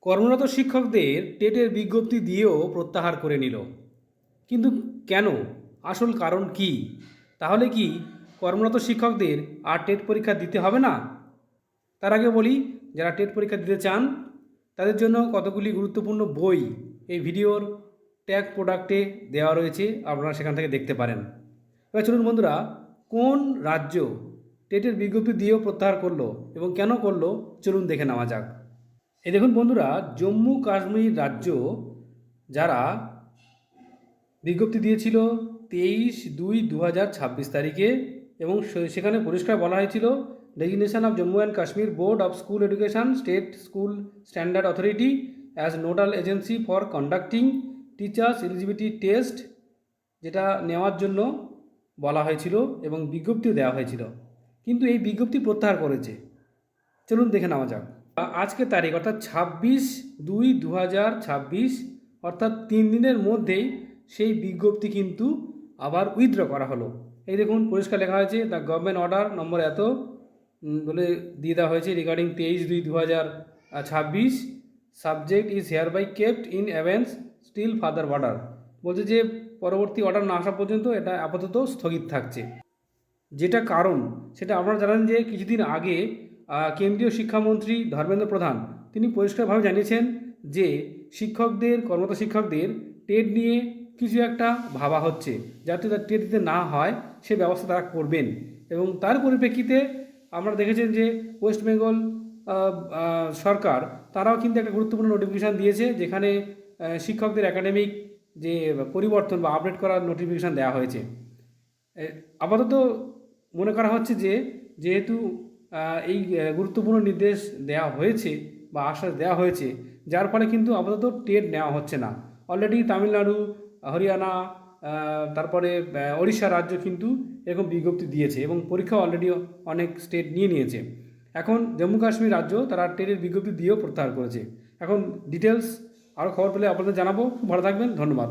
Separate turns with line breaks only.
কর্মরত শিক্ষকদের টেটের বিজ্ঞপ্তি দিয়েও প্রত্যাহার করে নিল। কিন্তু কেন? আসল কারণ কি? তাহলে কি কর্মরত শিক্ষকদের আর টেট পরীক্ষা দিতে হবে না? তার আগে বলি, যারা টেট পরীক্ষা দিতে চান তাদের জন্য কতগুলি গুরুত্বপূর্ণ বই এই ভিডিওর ট্যাগ প্রোডাক্টে দেওয়া রয়েছে, আপনারা সেখান থেকে দেখতে পারেন। এবার চলুন বন্ধুরা, কোন রাজ্য টেটের বিজ্ঞপ্তি দিয়েও প্রত্যাহার করলো এবং কেন করলো চলুন দেখে নেওয়া যাক। এই দেখুন বন্ধুরা, জম্মু কাশ্মীর রাজ্য যারা বিজ্ঞপ্তি দিয়েছিল 23/2/2026 তারিখে, এবং সেখানে পরিষ্কার বলা হয়েছিল designation of Jammu and Kashmir board of school education state school standard authority as nodal agency for conducting teachers eligibility test, যেটা নেওয়ার জন্য বলা হয়েছিল এবং বিজ্ঞপ্তিও দেওয়া হয়েছিল। কিন্তু এই বিজ্ঞপ্তি প্রত্যাহার করেছে। চলুন দেখে নেওয়া যাক। আজকে তারিখ অর্থাৎ 26/2/2026, অর্থাৎ 3 দিনের মধ্যেই সেই বিজ্ঞপ্তি কিন্তু আবার উইথড্র করা হলো। এই দেখুন পরিষ্কার লেখা হয়েছে দ্য গভর্নমেন্ট অর্ডার নম্বর এত বলে দিয়ে দেওয়া হয়েছে regarding 23/2/2026, subject is hereby kept in abeyance still further order. বলছে যে পরবর্তী অর্ডার না আসা পর্যন্ত এটা আপাতত স্থগিত থাকছে। যেটা কারণ সেটা আপনারা জানেন যে কিছুদিন আগে কেন্দ্রীয় শিক্ষামন্ত্রী ধর্মেন্দ্র প্রধান তিনি পরিষ্কারভাবে জানিয়েছেন যে শিক্ষকদের, কর্মরত শিক্ষকদের টেট নিয়ে কিছু একটা ভাবা হচ্ছে, যাতে তার টেট দিতে না হয় সে ব্যবস্থা তারা করবেন। এবং তার পরিপ্রেক্ষিতে আপনারা দেখেছেন যে ওয়েস্ট বেঙ্গল সরকার তারাও কিন্তু একটা গুরুত্বপূর্ণ নোটিফিকেশান দিয়েছে, যেখানে শিক্ষকদের একাডেমিক যে পরিবর্তন বা আপডেট করার নোটিফিকেশান দেওয়া হয়েছে। আপাতত মনে করা হচ্ছে যে যেহেতু এই গুরুত্বপূর্ণ নির্দেশ দেওয়া হয়েছে বা আশ্বাস দেওয়া হয়েছে, যার ফলে কিন্তু আপাতত টেট নেওয়া হচ্ছে না। অলরেডি তামিলনাড়ু, হরিয়ানা, তারপরে ওড়িশা রাজ্য কিন্তু এরকম বিজ্ঞপ্তি দিয়েছে এবং পরীক্ষা অলরেডি অনেক স্টেট নিয়ে নিয়েছে। এখন জম্মু কাশ্মীর রাজ্য তারা টেটের বিজ্ঞপ্তি দিয়েও প্রত্যাহার করেছে। এখন ডিটেলস আরও খবর পেলে আপনাদের জানাবো। ভালো থাকবেন, ধন্যবাদ।